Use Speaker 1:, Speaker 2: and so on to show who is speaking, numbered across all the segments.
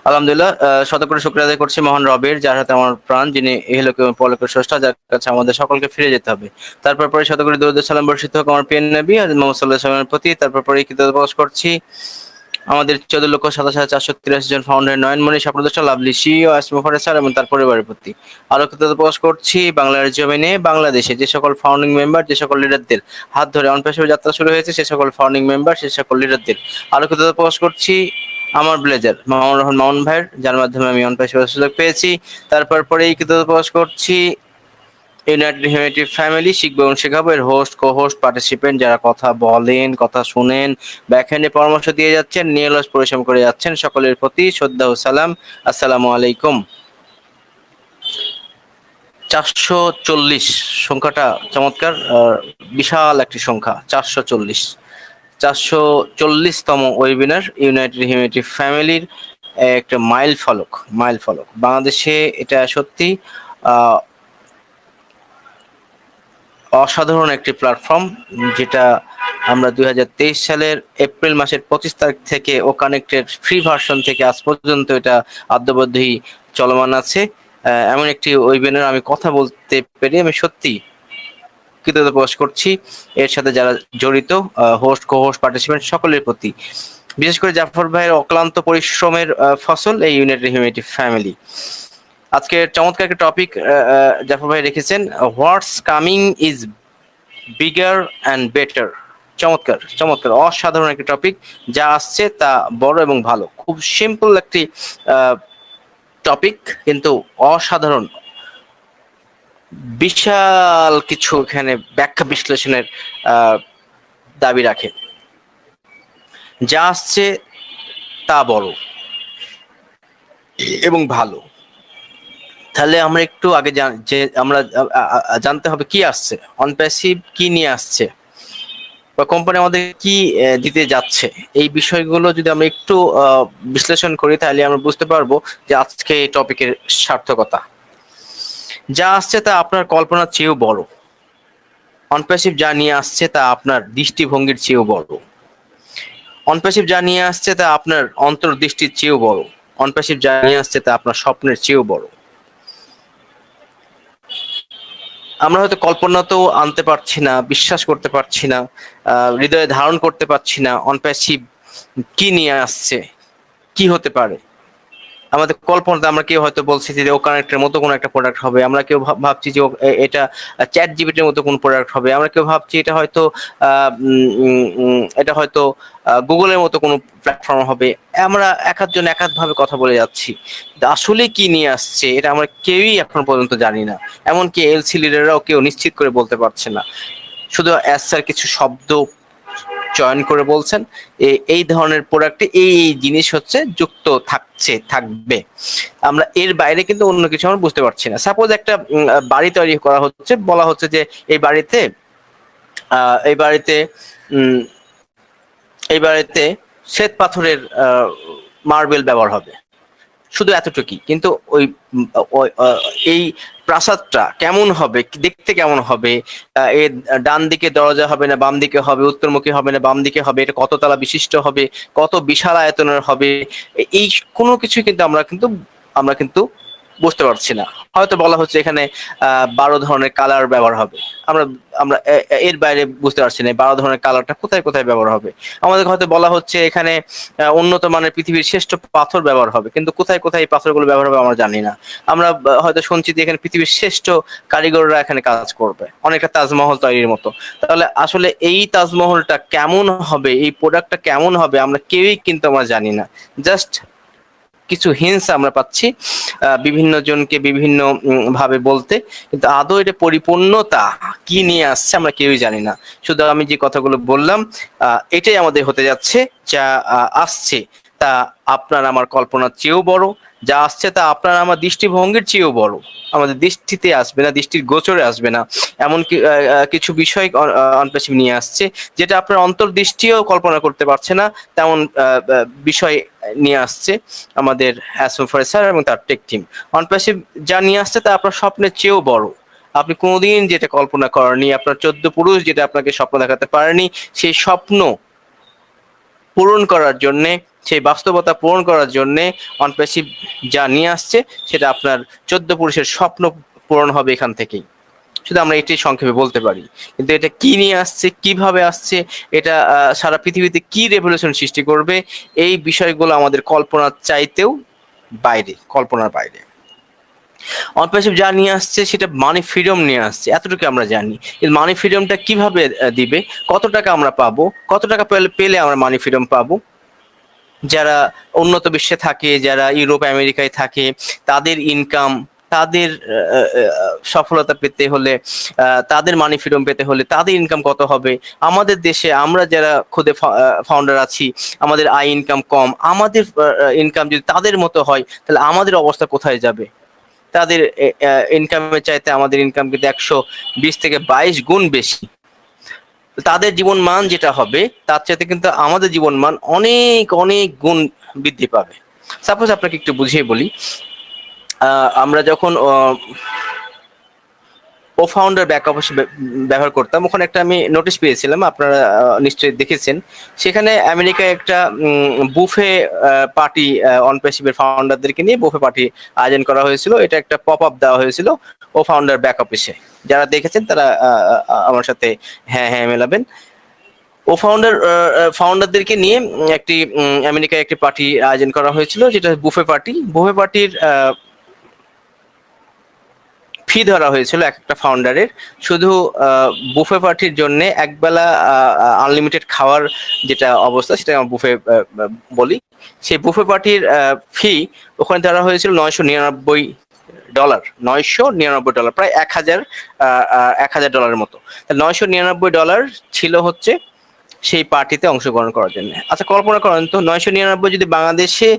Speaker 1: আলহামদুলিল্লাহ, শত করে শুকরিয়া আদায় করছি মহান রবের, যার হাতে আমার প্রাণ, যিনি ইহলোক এবং পরলোকের স্রষ্টা, যার কাছে আমাদের সকলকে ফিরে যেতে হবে। তারপর পরে শত করে দরুদ ও সালাম বর্ষিত হোক আমার প্রিয় নবী আর মুহাম্মদ সাল্লাল্লাহু আলাইহি ওয়াসাল্লামের প্রতি। তারপর পরে কৃতজ্ঞতা প্রকাশ করছি আমাদের 14,27,483 জন ফাউন্ডার নয়নমণি স্বপ্নদ্রষ্টা লাভলি সিইও আসমা ফরেসার এবং তার পরিবারের প্রতি। আরো কৃতজ্ঞতা প্রকাশ করছি বাংলার জমিনে বাংলাদেশে যে সকল ফাউন্ডিং মেম্বার, যে সকল লিডারদের হাত ধরে অনপেশাবে যাত্রা শুরু হয়েছে, সে সকল ফাউন্ডিং মেম্বার, সে সকল লিডারদের। আরো কৃতজ্ঞতা প্রকাশ করছি আমার ব্লেজার মামুন রহমান মামুন ভাইয়ের, যার মাধ্যমে আমি অনপেশাবে সুযোগ পেয়েছি। তারপর পরেই কৃতজ্ঞতা প্রকাশ করছি ইউনাইটেড হিউম্যানিটি ফ্যামিলি শিখবো এবং শেখাবো এর হোস্ট, কো হোস্ট, পার্টিসিপেন্ট, যারা কথা বলেন, কথা শুনেন, ব্যাকহ্যান্ডে পরামর্শ দিয়ে যাচ্ছেন, নিরলস পরিশ্রম করে যাচ্ছেন, সকলের প্রতি শ্রদ্ধা ও সালাম। আসসালামু আলাইকুম। 440 সংখ্যাটা চমৎকার, বিশাল একটি সংখ্যা। 440, 440তম ওয়েবিনার ইউনাইটেড হিউম্যানিটি ফ্যামিলির একটা মাইল ফলক বাংলাদেশে। এটা সত্যি অসাধারণ একটি প্ল্যাটফর্ম, যেটা আমরা 2023 সালের এপ্রিল মাসের 25 তারিখ থেকে ও কানেক্টেড ফ্রি ভার্সন থেকে আজ পর্যন্ত এটা আদ্যবধি চলমান আছে। এমন একটি ওয়েবিনার আমি কথা বলতে পেরে আমি সত্যি কৃতজ্ঞতা প্রকাশ করছি এর সাথে যারা জড়িত, হোস্ট, কো হোস্ট, পার্টিসিপেন্ট সকলের প্রতি। বিশেষ করে জাফর ভাইয়ের অক্লান্ত পরিশ্রমের ফসল এই ইউনাইটেড হিউম্যানিটি ফ্যামিলি। আজকে চমৎকার একটা টপিক জাফর ভাই রেখেছেন, what's coming is bigger and better. চমৎকার চমৎকার অসাধারণ একটি টপিক, যা আসছে তা বড় এবং ভালো। খুব সিম্পল একটি টপিক, কিন্তু অসাধারণ, বিশাল কিছু এখানে ব্যাখ্যা বিশ্লেষণের দাবি রাখে। যা আসছে তা বড় এবং ভালো। তাহলে আমরা একটু আগে যে আমরা জানতে হবে কি আসছে, অনপ্যাসিভ কি নিয়ে আসছে বা কোম্পানি আমাদের কি দিতে যাচ্ছে। এই বিষয়গুলো যদি আমরা একটু বিশ্লেষণ করি, তাহলে আমরা বুঝতে পারবো যে আজকে এই টপিকের সার্থকতা। যা আসছে তা আপনার কল্পনার চেয়েও বড়। অনপ্যাসিভ যা নিয়ে আসছে তা আপনার দৃষ্টিভঙ্গির চেয়েও বড়। অনপ্যাসিভ যা নিয়ে আসছে তা আপনার অন্তর্দৃষ্টির চেয়েও বড়। অনপ্যাসিভ যা নিয়ে আসছে তা আপনার স্বপ্নের চেয়েও বড়। আমরা হয়তো কল্পনাতেও আনতে পারছি না, বিশ্বাস করতে পারছি না, হৃদয়ে ধারণ করতে পারছি না অনপ্যাসিভ কি নিয়ে আসছে, কি হতে পারে। আমাদের কল্পনাতে আমরা কেউ হয়তো বলছি যে ও কানেক্টের মতো কোনো একটা প্রোডাক্ট হবে, আমরা কেউ ভাবছি যে এটা চ্যাট জিপিটির মতো কোনো প্রোডাক্ট হবে, আমরা কেউ ভাবছি এটা হয়তো গুগলের মতো কোনো প্ল্যাটফর্ম হবে। আমরা এক একজন এক একভাবে কথা বলে যাচ্ছি, আসলে কি নিয়ে আসছে এটা আমরা কেউই এখন পর্যন্ত জানি না। এমনকি এলসি লিডাররাও কেউ নিশ্চিত করে বলতে পারছে না, শুধু স্যার কিছু শব্দ চয়ন করে বলছেন এই ধরনের প্রোডাক্টে এই জিনিস হচ্ছে যুক্ত থাকবে। আমরা এর বাইরে কিন্তু অন্য কিছু আমরা বুঝতে পারছি না। সাপোজ একটা বাড়ি তৈরি করা হচ্ছে, বলা হচ্ছে যে এই বাড়িতে এই বাড়িতে এই বাড়িতে শ্বেত পাথরের মার্বেল ব্যবহার হবে, শুধু এতটুকুই। কিন্তু এই প্রাসাদটা কেমন হবে, দেখতে কেমন হবে, এর ডান দিকে দরজা হবে না বাম দিকে হবে, উত্তরমুখী হবে না বাম দিকে হবে, এটা কততলা বিশিষ্ট হবে, কত বিশাল আয়তনের হবে, এই কোনো কিছু কিন্তু আমরা কিন্তু বুঝতে পারছি না। হয়তো বলা হচ্ছে এখানে 12 ধরনের কালার ব্যবহার হবে, আমরা আমরা এর বাইরে বুঝতে পারছি না 12 ধরনের কালারটা কোথায় কোথায় ব্যবহার হবে। আমাদের হয়তো বলা হচ্ছে এখানে উন্নত মানের পৃথিবীর শ্রেষ্ঠ পাথর ব্যবহার হবে, কিন্তু কোথায় কোথায় এই পাথরগুলো ব্যবহার হবে আমরা জানি না। আমরা হয়তো শুনছি যে এখানে পৃথিবীর শ্রেষ্ঠ কারিগররা এখানে কাজ করবে, অনেকটা তাজমহল তৈরির মতো। তাহলে আসলে এই তাজমহলটা কেমন হবে, এই প্রোডাক্টটা কেমন হবে, আমরা কেউই কিন্তু আমরা জানি না। জাস্ট কিছু হিন্টস আমরা পাচ্ছি বিভিন্ন জনকে বিভিন্ন ভাবে বলতে, কিন্তু আদৌ এটা পরিপূর্ণতা কি নিয়ে আসছে আমরা কেউই জানি না। শুধু আমি যে কথাগুলো বললাম এটাই আমাদের হতে যাচ্ছে। যা আসছে তা আপনার আমার কল্পনার চেয়েও বড়, যা আসছে তা আপনার আমার দৃষ্টিভঙ্গির চেয়েও বড়। আমাদের দৃষ্টিতে আসবে না, দৃষ্টির গোচরে আসবে না, এমন কিছু বিষয় অনপ্যাসিভ নিয়ে আসছে যেটা আপনার অন্তর্দৃষ্টিও কল্পনা করতে পারছে না, তেমন বিষয় নিয়ে আসছে আমাদের আসম ফয়েজ স্যার এবং তার টেক টিম। অনপ্যাসিভ যা নিয়ে আসছে তা আপনার স্বপ্নের চেয়েও বড়। আপনি কোনোদিন যেটা কল্পনা করেননি, আপনার 14 পুরুষ যেটা আপনাকে স্বপ্ন দেখাতে পারেনি, সেই স্বপ্ন পূরণ করার জন্যে সেই বাস্তবতা পূরণ করার জন্য অনপ্যাসিভ যা নিয়ে আসছে সেটা আপনার 14 পুরুষের স্বপ্ন পূরণ হবে এখান থেকেই। শুধু আমরা এটাই সংক্ষেপে বলতে পারি। কিন্তু এটা কি নিয়ে আসছে, কিভাবে আসছে, এটা সারা পৃথিবীতে কি রেভলিউশন সৃষ্টি করবে, এই বিষয়গুলো আমাদের কল্পনার চাইতেও বাইরে, কল্পনার বাইরে। অনপ্যাসিভ যা নিয়ে আসছে সেটা মানি ফ্রিডম নিয়ে আসছে, এতটুকু আমরা জানি। কিন্তু মানি ফ্রিডমটা কিভাবে দিবে, কত টাকা আমরা পাবো, কত টাকা পেলে আমরা মানি ফ্রিডম পাবো? যারা উন্নত বিশ্বে থাকে, যারা ইউরোপ আমেরিকায় থাকে, তাদের ইনকাম, তাদের সফলতা পেতে হলে, তাদের মানি ফ্রিডম পেতে হলে তাদের ইনকাম কত হবে? আমাদের দেশে আমরা যারা খুদে ফাউন্ডার আছি, আমাদের আয় ইনকাম কম, আমাদের ইনকাম যদি তাদের মতো হয় তাহলে আমাদের অবস্থা কোথায় যাবে? তাদের ইনকামের চাইতে আমাদের ইনকাম কিন্তু 120 থেকে 22 গুণ বেশি। তাদের জীবন মান যেটা হবে তার চাইতে কিন্তু আমাদের জীবন মান অনেক অনেক গুণ বৃদ্ধি পাবে। সাপোজ আপনাকে একটু বুঝিয়ে বলি, আমরা যখন ও ফাউন্ডার ব্যাক অফিস ব্যবহার করতাম, ওখানে একটা আমি নোটিশ পেয়েছিলাম, আপনারা নিশ্চয়ই দেখেছেন। সেখানে আমেরিকায় একটা বুফে পার্টি, অনপ্যাসিভের ফাউন্ডারদেরকে নিয়ে বুফে পার্টি আয়োজন করা হয়েছিল। এটা একটা পপ আপ দেওয়া হয়েছিল ও ফাউন্ডার ব্যাক অফিসে। যারা দেখেছেন তারা আমার সাথে হ্যাঁ হ্যাঁ মেলাবেন। ও ফাউন্ডারদেরকে নিয়ে একটি আমেরিকায় একটি পার্টি আয়োজন করা হয়েছিল, যেটা বুফে পার্টি। বুফে পার্টির ফি ধরা হয়েছিল এক একটা ফাউন্ডারের, শুধু বুফে পার্টির জন্য একবেলা আনলিমিটেড খাওয়ার যেটা অবস্থা সেটা আমরা বুফে বলি। সেই বুফে পার্টির ফি ওখানে ধরা হয়েছিল $999, $999, প্রায় 1000 ডলারের মতো। $999 ছিল হচ্ছে সেই পার্টিতে অংশগ্রহণ করার জন্য। আচ্ছা কল্পনা করেন তো, 999 যদি বাংলাদেশে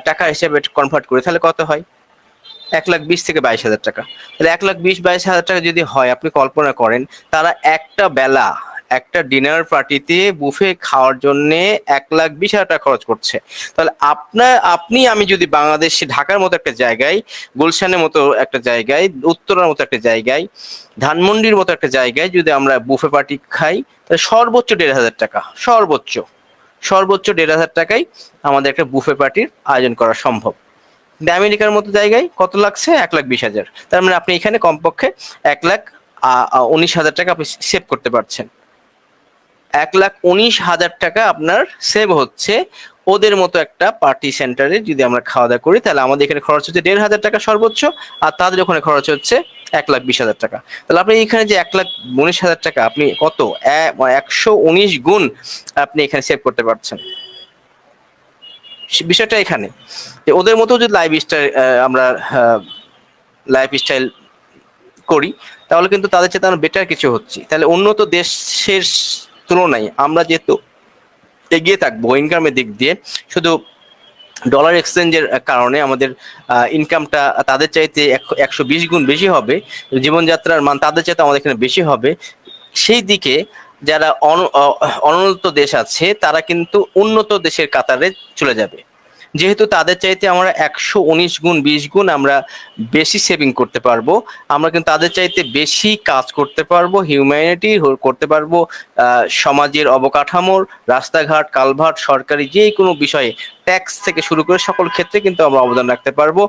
Speaker 1: টাকা হিসেবে কনভার্ট করি তাহলে কত হয়? 1,20,000 থেকে 22,000 টাকা। তাহলে 1,20,000-22,000 টাকা যদি হয়, আপনি কল্পনা করেন তারা একটা বেলা, একটা ডিনার পার্টিতে বুফে খাওয়ার জন্য 1,20,000 টাকা খরচ করছে। তাহলে আপনি আমি যদি বাংলাদেশে ঢাকার মতো একটা জায়গায়, গুলশানের মতো একটা জায়গায়, উত্তরার মতো একটা জায়গায়, ধানমন্ডির মতো একটা জায়গায় যদি আমরা বুফে পার্টি খাই, তাহলে সর্বোচ্চ 1,500 টাকা, সর্বোচ্চ 1,500 টাকায় আমাদের একটা বুফে পার্টির আয়োজন করা সম্ভব। আমেরিকার মতো জায়গায় কত লাগছে? 1,20,000। তার মানে আপনি এখানে কমপক্ষে 1,19,000 টাকা আপনি সেভ করতে পারছেন। 1,19,000 টাকা আপনার সেভ হচ্ছে ওদের মতো একটা পার্টি সেন্টারে যদি আমরা খাওয়া দাওয়া করি। তাহলে আমাদের এখানে খরচ হচ্ছে 1,500 টাকা সর্বোচ্চ, আর তাদের ওখানে খরচ হচ্ছে 1,20,000 টাকা। তাহলে আপনি এখানে যে 1,19,000 টাকা আপনি কত 119 গুণ আপনি এখানে সেভ করতে পারছেন। বিষয়টা এখানে যে ওদের মতো যদি আমরা লাইফ স্টাইল করি তাহলে কিন্তু তাদের চেয়ে আমরা বেটার কিছু হচ্ছি। তাহলে উন্নত দেশের তুলনায় আমরা যেহেতু এগিয়ে থাকবো ইনকামের দিক দিয়ে, শুধু ডলার এক্সচেঞ্জের কারণে আমাদের ইনকামটা তাদের চাইতে 120 গুণ বেশি হবে, জীবনযাত্রার মান তাদের চাইতে আমাদের এখানে বেশি হবে। সেই দিকে যারা অনুন্নত দেশ আছে তারা কিন্তু উন্নত দেশের কাতারে চলে যাবে, যেহেতু তাদের চাইতে আমরা 119 গুণ 20 গুণ আমরা বেশি সেভিং করতে পারবো। আমরা কিন্তু তাদের চাইতে বেশি কাজ করতে পারবো, হিউম্যানিটি করতে পারবো, সমাজের অবকাঠামোর, রাস্তাঘাট, কালভার্ট, সরকারি যে কোনো বিষয়ে, ট্যাক্স থেকে শুরু করে সকল ক্ষেত্রে কিন্তু আমরা অবদান রাখতে পারবো।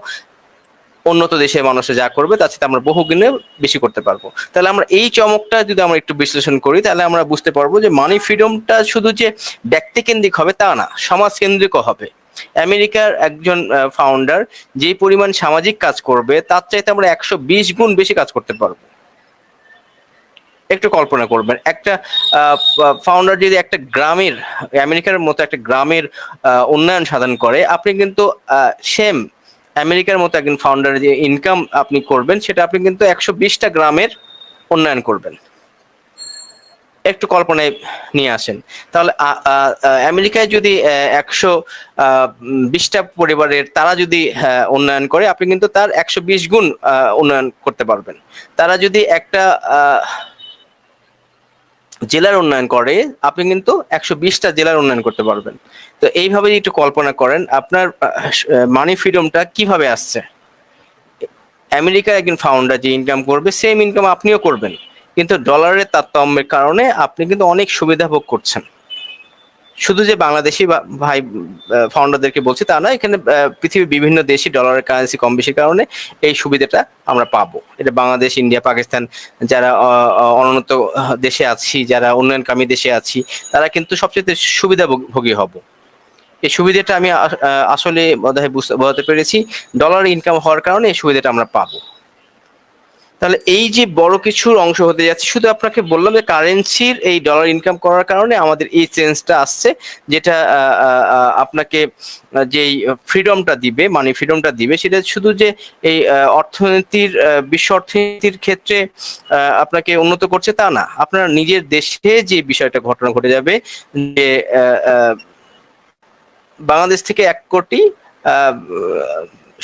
Speaker 1: উন্নত দেশের মানুষে যা করবে তার সাথে আমরা বহু গুণে বেশি করতে পারবো। তাহলে আমরা এই চমকটা যদি আমরা একটু বিশ্লেষণ করি তাহলে আমরা বুঝতে পারবো যে মানি ফ্রিডমটা শুধু যে ব্যক্তিকেন্দ্রিক হবে তা না, সমাজ কেন্দ্রিকও হবে। আমেরিকার একজন ফাউন্ডার যে পরিমাণ সামাজিক কাজ করবে তার চাইতে আমরা 120 গুণ বেশি কাজ করতে পারবো। একটু কল্পনা করবেন, একটা ফাউন্ডার যদি একটা গ্রামের, আমেরিকার মতো একটা গ্রামের উন্নয়ন সাধন করে, আপনি কিন্তু সেম আমেরিকার মতো একজন ফাউন্ডার যে ইনকাম আপনি করবেন সেটা আপনি কিন্তু 120টা গ্রামের উন্নয়ন করবেন। একটু কল্পনায় নিয়ে আসেন। তাহলে আমেরিকায় যদি 120টা পরিবারের তারা যদি উন্নয়ন করে, আপনি কিন্তু তার 120 গুণ উন্নয়ন করতে পারবেন। তারা যদি একটা জেলার উন্নয়ন করে, আপনি কিন্তু 120টা জেলার উন্নয়ন করতে পারবেন। তো এইভাবে একটু কল্পনা করেন আপনার মানি ফ্রিডমটা কিভাবে আসছে। আমেরিকার একজন ফাউন্ডার যে ইনকাম করবে সেম ইনকাম আপনিও করবেন, কিন্তু ডলারের তারতম্যের কারণে আপনি কিন্তু অনেক সুবিধা ভোগ করছেন। শুধু যে বাংলাদেশি ভাই ফাউন্ডারদেরকে বলছি তা না, এখানে পৃথিবীর বিভিন্ন দেশে ডলারের কারেন্সি কম বেশির কারণে এই সুবিধাটা আমরা পাবো। এটা বাংলাদেশ, ইন্ডিয়া, পাকিস্তান যারা অনুন্নত দেশে আছি, যারা উন্নয়নকামী দেশে আছি, তারা কিন্তু সবচেয়ে সুবিধাভোগী হব। এই সুবিধাটা আমি আসলে বোধহয় বোঝাতে পেরেছি। ডলার ইনকাম হওয়ার কারণে এই সুবিধাটা আমরা পাবো। তাহলে এই যে বড় কিছুর অংশ হতে যাচ্ছে, শুধু আপনাকে বললাম যে কারেন্সির এই ডলার ইনকাম করার কারণে আমাদের এই চেঞ্জটা আসছে, যেটা আপনাকে যেই ফ্রিডমটা দিবে, মানি ফ্রিডমটা দিবে, সেটা শুধু যে এই অর্থনীতির বিশ্ব অর্থনীতির ক্ষেত্রে আপনাকে উন্নত করছে তা না, আপনার নিজের দেশে যে বিষয়টা ঘটনা ঘটে যাবে, যে বাংলাদেশ থেকে 1 কোটি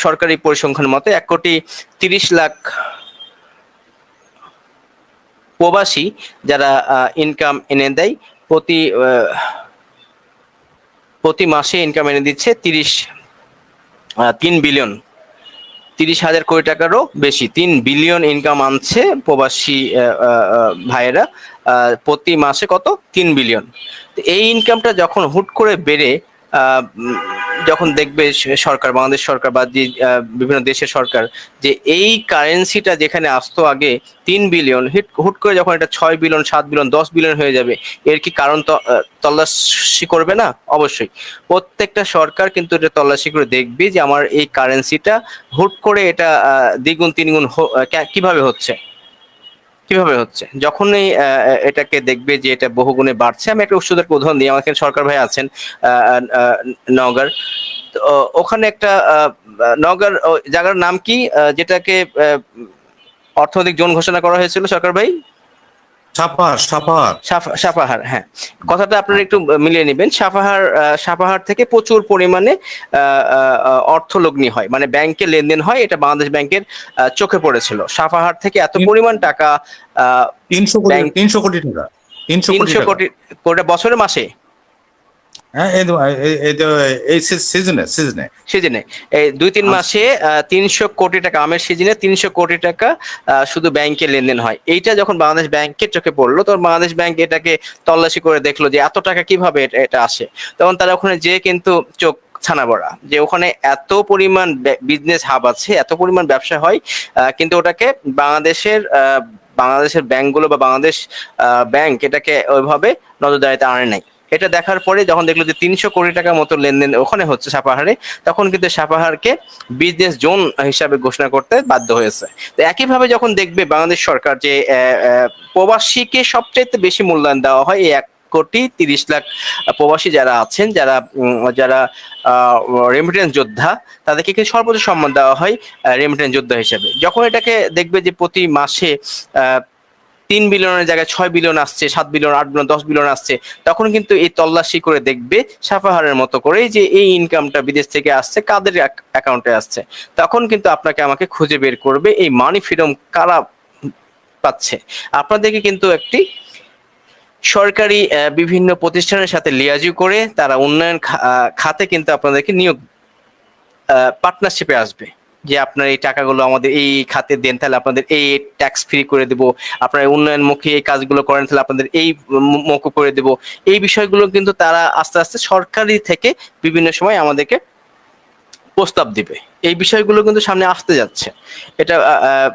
Speaker 1: সরকারি পরিসংখ্যান মতে 1,30,00,000 প্রবাসী যারা ইনকাম এনে দেয়, প্রতি মাসে ইনকাম এনে দিচ্ছে 3 বিলিয়ন, 30,000 কোটি টাকারও বেশি, 3 বিলিয়ন ইনকাম আনছে প্রবাসী ভাইয়েরা প্রতি মাসে। কত? 3 বিলিয়ন। এই ইনকামটা যখন হুট করে বেড়ে যখন দেখবে সরকার, বাংলাদেশ সরকার বা যে বিভিন্ন দেশের সরকার, যে এই কারেন্সিটা যেখানে আসতো আগে 3 বিলিয়ন, হুট করে যখন এটা 6 বিলিয়ন, 7 বিলিয়ন, 10 বিলিয়ন হয়ে যাবে, এর কি কারণ তল্লাশি করবে না? অবশ্যই প্রত্যেকটা সরকার কিন্তু এটা তল্লাশি করে দেখবে যে আমার এই কারেন্সিটা হুট করে এটা দ্বিগুণ তিনগুণ কিভাবে হচ্ছে। যখনই এটাকে দেখবে যে এটা বহুগুণে বাড়ছে। আমি একটা উৎসদের উদাহরণ দিই। আমার এখানে সরকার ভাই আছেন নওগাঁর, ওখানে একটা নওগাঁর জায়গার নাম কি, যেটাকে অর্থনৈতিক জোন ঘোষণা করা হয়েছিল সরকার ভাই? সাপাহার। হ্যাঁ, কথাটা আপনারা একটু মিলিয়ে নেবেন। সাপাহার থেকে প্রচুর পরিমাণে অর্থলগ্নি হয়, মানে ব্যাংকে লেনদেন হয়। এটা বাংলাদেশ ব্যাংকের চোখে পড়েছিল। সাপাহার থেকে এত পরিমাণ টাকা,
Speaker 2: 300 কোটি টাকা,
Speaker 1: 300 কোটি বছরে, মাসে,
Speaker 2: এই সিজনে
Speaker 1: এই 2-3 মাসে 300 কোটি টাকা, আমের সিজনে 300 কোটি টাকা শুধু ব্যাংকে লেনদেন হয়। এইটা যখন বাংলাদেশ ব্যাংকের চোখে পড়লো, তখন বাংলাদেশ ব্যাংক এটাকে তল্লাশি করে দেখলো যে এত টাকা কিভাবে এটা আসে। তখন তারা ওখানে যে কিন্তু চোখ ছানা বড়া, যে ওখানে এত পরিমাণ বিজনেস হাব আছে, এত পরিমাণ ব্যবসা হয়, কিন্তু ওটাকে বাংলাদেশের ব্যাংকগুলো বা বাংলাদেশ ব্যাংক এটাকে ওইভাবে নজরদারিতে আনে নাই। এটা দেখার পরে যখন দেখলো যে 300 কোটি টাকার মতো লেনদেন ওখানে হচ্ছে সাপাহারে, তখন কিন্তু সাপাহারকে বিজনেস জোন হিসাবে ঘোষণা করতে বাধ্য হয়েছে। তো একইভাবে যখন দেখবে বাংলাদেশ সরকার যে প্রবাসীকে সবচাইতে বেশি মূল্যায়ন দেওয়া হয়, এই 1,30,00,000 প্রবাসী যারা আছেন, যারা রেমিটেন্স যোদ্ধা, তাদেরকে কিন্তু সর্বোচ্চ সম্মান দেওয়া হয় রেমিটেন্স যোদ্ধা হিসেবে। যখন এটাকে দেখবে যে প্রতি মাসে 3 বিলিয়নের জায়গায় 6 বিলিয়ন আসছে, 7 বিলিয়ন, 8 বিলিয়ন, 10 বিলিয়ন আসছে, তখন কিন্তু এই তল্লাশি করে দেখবে সাপাহারের মতো করে যে এই ইনকামটা বিদেশ থেকে আসছে, কাদের অ্যাকাউন্টে আসছে। তখন কিন্তু আপনাকে আমাকে খুঁজে বের করবে এই মানি ফ্রিডম কারা পাচ্ছে। আপনাদেরকে কিন্তু একটি সরকারি বিভিন্ন প্রতিষ্ঠানের সাথে লিয়াজু করে তারা উন্নয়ন খাতে কিন্তু আপনাদেরকে নিয়োগ পার্টনারশিপে আসবে, যে আপনার এই টাকাগুলো আমাদের এই খাতে দেন, তাহলে আপনাদের এই ট্যাক্স ফ্রি করে দেব, আপনার উন্নয়নমুখী এই কাজগুলো করেন, তাহলে আপনাদের এই মকুব করে দেব। এই বিষয়গুলো কিন্তু তারা আস্তে আস্তে সরকারি থেকে বিভিন্ন সময় আমাদেরকে প্রস্তাব দিবে। এই বিষয়গুলো কিন্তু সামনে আসতে যাচ্ছে। এটা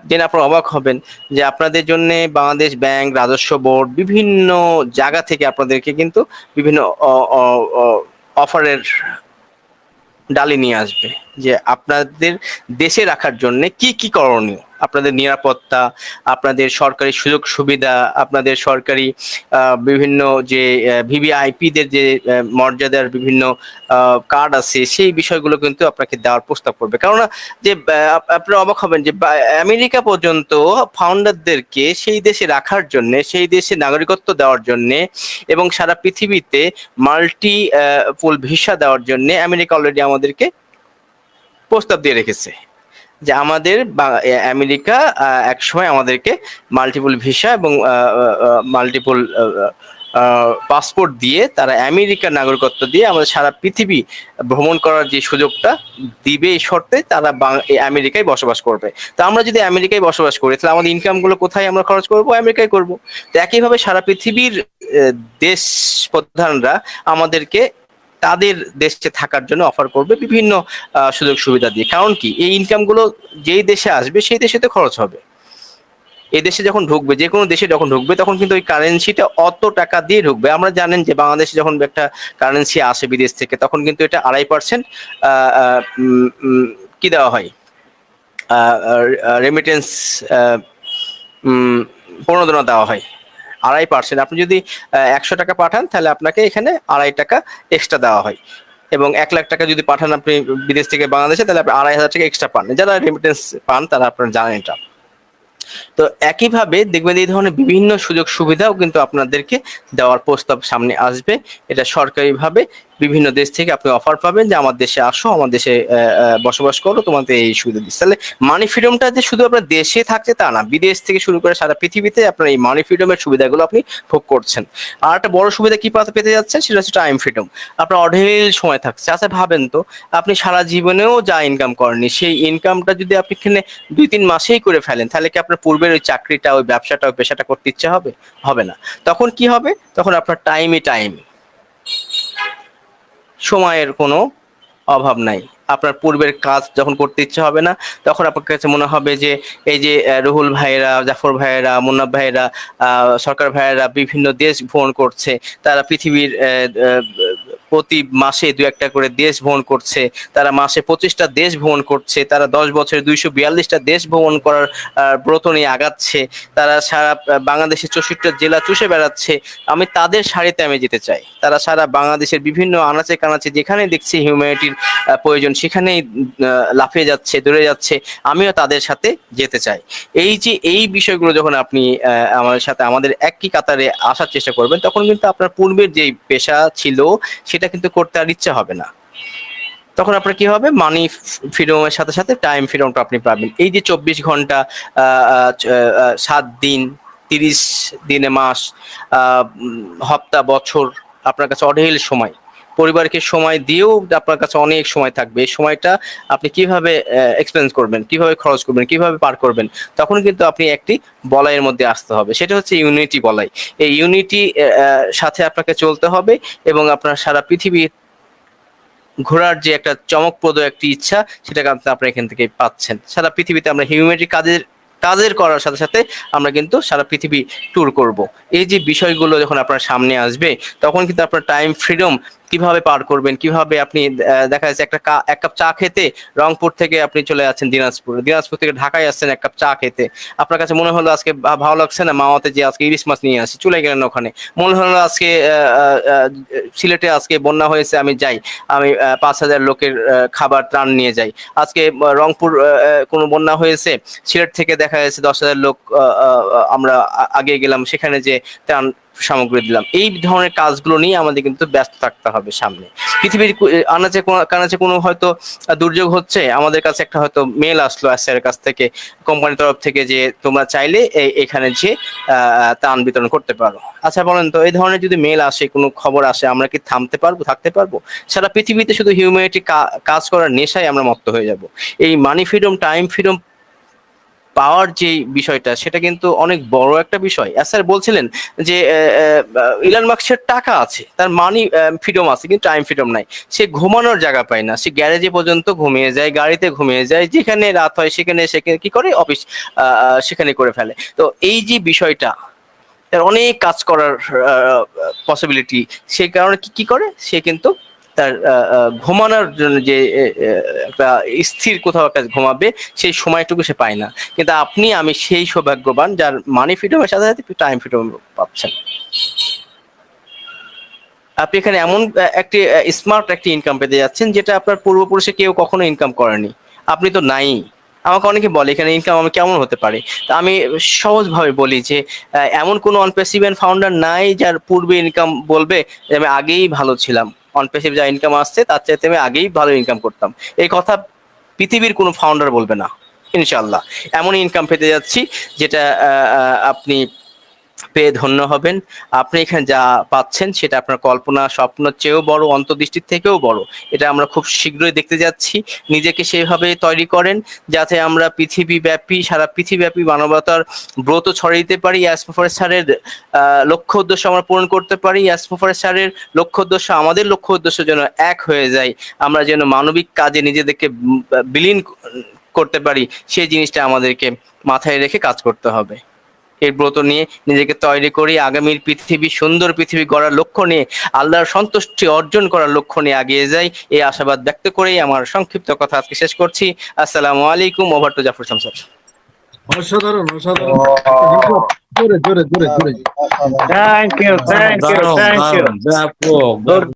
Speaker 1: জেনে আপনারা অবাক হবেন যে আপনাদের জন্য বাংলাদেশ ব্যাংক, রাজস্ব বোর্ড, বিভিন্ন জায়গা থেকে আপনাদেরকে কিন্তু বিভিন্ন অফারের ডালি নিয়ে আসবে, যে আপনাদের দেশে রাখার জন্য কি কি করণীয়, আপনাদের নিরাপত্তা, আপনাদের সরকারি সুযোগ সুবিধা, আপনাদের সরকারি বিভিন্ন যে ভিভিআইপিদের যে মর্যাদার বিভিন্ন কার্ড আছে, সেই বিষয়গুলো কিন্তু আপনাকে দেওয়ার প্রস্তাব করবে। কেননা যে আপনারা অবাক হবেন যে আমেরিকা পর্যন্ত ফাউন্ডারদেরকে সেই দেশে রাখার জন্য, সেই দেশে নাগরিকত্ব দেওয়ার জন্য এবং সারা পৃথিবীতে মাল্টিপল ভিসা দেওয়ার জন্য আমেরিকা অলরেডি আমাদেরকে প্রস্তাব দিয়ে রেখেছে, যে আমাদের আমেরিকা একসময় আমাদেরকে মাল্টিপল ভিসা এবং মাল্টিপল পাসপোর্ট দিয়ে তারা আমেরিকার নাগরিকত্ব দিয়ে আমাদের সারা পৃথিবী ভ্রমণ করার যে সুযোগটা দিবে এই শর্তে তারা এই আমেরিকায় বসবাস করবে। তো আমরা যদি আমেরিকায় বসবাস করি তাহলে আমাদের ইনকাম গুলো কোথায় আমরা খরচ করব? আমেরিকায় করব। তো একইভাবে সারা পৃথিবীর দেশ প্রধানরা আমাদেরকে তাদের দেশে থাকার জন্য অফার করবে বিভিন্ন সুযোগ সুবিধা দিয়ে। কারণ কি, এই ইনকাম গুলো যেই দেশে আসবে সেই দেশে তো খরচ হবে। এই দেশে যখন ঢুকবে, যে কোনো দেশে যখন ঢুকবে তখন কিন্তু ওই কারেন্সিটা অত টাকা দিয়ে ঢুকবে। আমরা জানেন যে বাংলাদেশে যখন একটা কারেন্সি আসে বিদেশ থেকে তখন কিন্তু এটা 2.5% কি দেওয়া হয়, রেমিটেন্স প্রণোদনা দেওয়া হয় 2.5%। আপনি যদি 100 টাকা পাঠান তাহলে আপনাকে এখানে 2.5 টাকা এক্সট্রা দেওয়া হয়। এবং 1 লাখ টাকা যদি পাঠান আপনি বিদেশ থেকে বাংলাদেশে তাহলে আপনি 2,500 টাকা এক্সট্রা পান। যারা রেমিটেন্স পান তারা আপনারা জানেন এটা। তো একইভাবে দেখবেন এই ধরনের বিভিন্ন সুযোগ সুবিধাও কিন্তু আপনাদেরকে দেওয়ার প্রস্তাব সামনে আসবে। এটা সরকারিভাবে বিভিন্ন দেশ থেকে আপনি অফার পাবেন যে আমার দেশে আসো, আমার দেশে বসবাস করো, তোমাদের এই সুবিধা দিচ্ছে। তাহলে মানি ফ্রিডমটা যে শুধু আপনার দেশে থাকছে তা না, বিদেশ থেকে শুরু করে সারা পৃথিবীতে আপনার এই মানি ফ্রিডমের সুবিধাগুলো আপনি ভোগ করছেন। আর একটা বড় সুবিধা কি পেতে যাচ্ছেন সেটা হচ্ছে টাইম ফ্রিডম। আপনার অঢেল সময় থাকছে। আচ্ছা ভাবেন তো, আপনি সারা জীবনেও যা ইনকাম করেননি সেই ইনকামটা যদি আপনি এখানে 2-3 মাসেই করে ফেলেন তাহলে কি আপনার পূর্বের ওই চাকরিটা, ওই ব্যবসাটা, ওই পেশাটা করতে ইচ্ছা হবে? হবে না। তখন কি হবে? তখন আপনার টাইম, সময়ের কোনো অভাব নাই। আপনার পূর্বের কাজ যখন করতে ইচ্ছে হবে না তখন আপনার কাছে মনে হবে যে এই যে রুহুল ভাইয়েরা, জাফর ভাইয়েরা, মুন্নাফ ভাইয়েরা, সরকার ভাইয়েরা বিভিন্ন দেশ ভ্রমণ করছে, তারা পৃথিবীর প্রতি মাসে 2-1টা করে দেশ ভ্রমণ করছে, তারা মাসে 25টা দেশ ভ্রমণ করছে, তারা 10 বছরে 242টা দেশ ভ্রমণ করার ব্রত নিয়ে আগাচ্ছে, তারা সারা বাংলাদেশের 64টা জেলা চষে বেড়াচ্ছে। আমি তাদের সারিতে আমি যেতে চাই। তারা সারা বাংলাদেশের বিভিন্ন আনাচে কানাচে যেখানে দেখছি হিউম্যানিটির প্রয়োজন সেখানেই লাফিয়ে যাচ্ছে, দৌড়ে যাচ্ছে। আমিও তাদের সাথে যেতে চাই। এই যে এই বিষয়গুলো যখন আপনি আমাদের সাথে আমাদের একই কাতারে আসার চেষ্টা করবেন তখন কিন্তু আপনার পূর্বের যেই পেশা ছিল সেটা কিন্তু করতে আর ইচ্ছা হবে না। তখন আপনার কি হবে? মানি ফ্রিডমের সাথে সাথে টাইম ফ্রিডমটা আপনি পাবেন। এই যে 24 ঘন্টা, 7 দিন, 30 দিনে মাস, হপ্তা, বছর আপনার কাছে অঢেল সময়। পরিবারকে সময় দিয়েও আপনার কাছে অনেক সময় থাকবে। এই সময়টা আপনি কিভাবে এক্সপেন্স করবেন, কিভাবে খরচ করবেন, কিভাবে পার করবেন, তখন কিন্তু আপনি একটি বলয়ের মধ্যে আসতে হবে। সেটা হচ্ছে ইউনিটি বলয়। এই ইউনিটি সাথে আপনাকে চলতে হবে এবং আপনার সারা পৃথিবী ঘোরার যে একটা চমকপ্রদ একটি ইচ্ছা সেটাকে আপনারা এখান থেকে পাচ্ছেন। সারা পৃথিবীতে আমরা হিউম্যানিটি কাজের করার সাথে সাথে আমরা কিন্তু সারা পৃথিবী ট্যুর করব। এই যে বিষয়গুলো যখন আপনার সামনে আসবে তখন কিন্তু আপনার টাইম ফ্রিডম কিভাবে পার করবেন, কিভাবে আপনি দেখা যাচ্ছে এক কাপ চা খেতে রংপুর থেকে আপনি চলে যাচ্ছেন দিনাজপুর থেকে ঢাকায় আসছেন এক কাপ চা খেতে। আপনার কাছে মনে হলো আজকে ভালো লাগছে না, মাওয়াতে যে আজকে ইলিশ মাছ নিয়ে আসি, চলে গেলেন ওখানে। মনে হলো আজকে সিলেটে আজকে বন্যা হয়েছে, আমি যাই, আমি 5,000 লোকের খাবার ত্রাণ নিয়ে যাই। আজকে রংপুর কোনো বন্যা হয়েছে, সিলেট থেকে দেখা যাচ্ছে 10,000 লোক আমরা আগে গেলাম, সেখানে যে ত্রাণ সামগ্রী দিলাম। এই ধরনের কাজগুলো নিয়ে আমাদের কিন্তু ব্যস্ত থাকতে হবে সামনে। পৃথিবীর কানাচে কোনো হয়তো দুর্যোগ হচ্ছে, আমাদের কাছে একটা হয়তো মেল আসলো এর কাছ থেকে, কোম্পানির তরফ থেকে, যে তোমরা চাইলে এখানে যে ত্রাণ বিতরণ করতে পারো। আচ্ছা বলেন তো, এই ধরনের যদি মেল আসে, কোনো খবর আসে, আমরা কি থাকতে পারবো? সারা পৃথিবীতে শুধু হিউম্যানিটি কাজ করার নেশায় আমরা মত্ত হয়ে যাব। এই মানি ফ্রিডম, টাইম ফ্রিডম পাওয়ার যে বিষয়টা সেটা কিন্তু অনেক বড় একটা বিষয়। স্যার বলছিলেন যে ইলন মাস্কের টাকা আছে, তার মানি ফ্রিডম আছে কিন্তু টাইম ফ্রিডম নাই। সে ঘুমানোর জায়গা পায় না, সে গ্যারেজে পর্যন্ত ঘুমিয়ে যায়, গাড়িতে ঘুমিয়ে যায়, যেখানে রাত হয় সেখানে কি করে অফিস সেখানে করে ফেলে। তো এই যে বিষয়টা, তার অনেক কাজ করার পসিবিলিটি, সেই কারণে কি করে সে কিন্তু তার ঘুমানোর জন্য যে একটা স্থির কোথাও একটা ঘুমাবে সেই সময়টুকু সে পায় না। কিন্তু আপনি আমি সেই সৌভাগ্যবান যার মানি ফ্রিডমের সাথে সাথে টাইম ফ্রিডম পাচ্ছেন। আপনি এখানে এমন একটি স্মার্ট একটি ইনকাম পেতে যাচ্ছেন যেটা আপনার পূর্বপুরুষে কেউ কখনো ইনকাম করেনি। আপনি তো নাই। আমাকে অনেকে বলে এখানে ইনকাম আমি কেমন হতে পারে, তা আমি সহজভাবে বলি যে এমন কোনো অনপ্যাসিভ ফাউন্ডার নাই যার পূর্বে ইনকাম বলবে যে আমি আগেই ভালো ছিলাম, অনপ্যাসিভ যা ইনকাম আসছে তার চাইতে আমি আগেই ভালো ইনকাম করতাম। এই কথা পৃথিবীর কোনো ফাউন্ডার বলবে না। ইনশাল্লাহ এমন ইনকাম পেতে যাচ্ছি যেটা আপনি পেয়ে ধন্য হবেন। আপনি এখানে যা পাচ্ছেন সেটা আপনার কল্পনা স্বপ্নের চেয়েও বড়, অন্তর্দৃষ্টির থেকেও বড়। এটা আমরা খুব শীঘ্রই দেখতে যাচ্ছি। নিজেকে সেভাবে তৈরি করেন যাতে আমরা পৃথিবীব্যাপী, সারা পৃথিবীব্যাপী মানবতার ব্রত ছড়িয়ে দিতে পারি। ইয়াসমুফারেজ স্যারের লক্ষ্য উদ্দেশ্য আমরা পূরণ করতে পারি। ইয়াসমুফারেজ স্যারের লক্ষ্য উদ্দেশ্য আমাদের লক্ষ্য উদ্দেশ্য যেন এক হয়ে যায়, আমরা যেন মানবিক কাজে নিজেদেরকে বিলীন করতে পারি, সেই জিনিসটা আমাদেরকে মাথায় রেখে কাজ করতে হবে। এই ব্রত নিয়ে নিজেকে তৈরি করি, আগামীর পৃথিবী, সুন্দর পৃথিবী গড়ার লক্ষ্য নিয়ে, আল্লাহর সন্তুষ্টি অর্জন করার লক্ষ্য নিয়ে এগিয়ে যাই, এই আশাবাদ ব্যক্ত করেই আমার সংক্ষিপ্ত কথা আজকে শেষ করছি। আসসালামু আলাইকুম। Over to Zafar Shamsar.
Speaker 3: অসাধারণ অসাধারণ, জোরে জোরে জোরে জোরে।
Speaker 4: Thank you, thank you, thank you.
Speaker 2: দারুণ,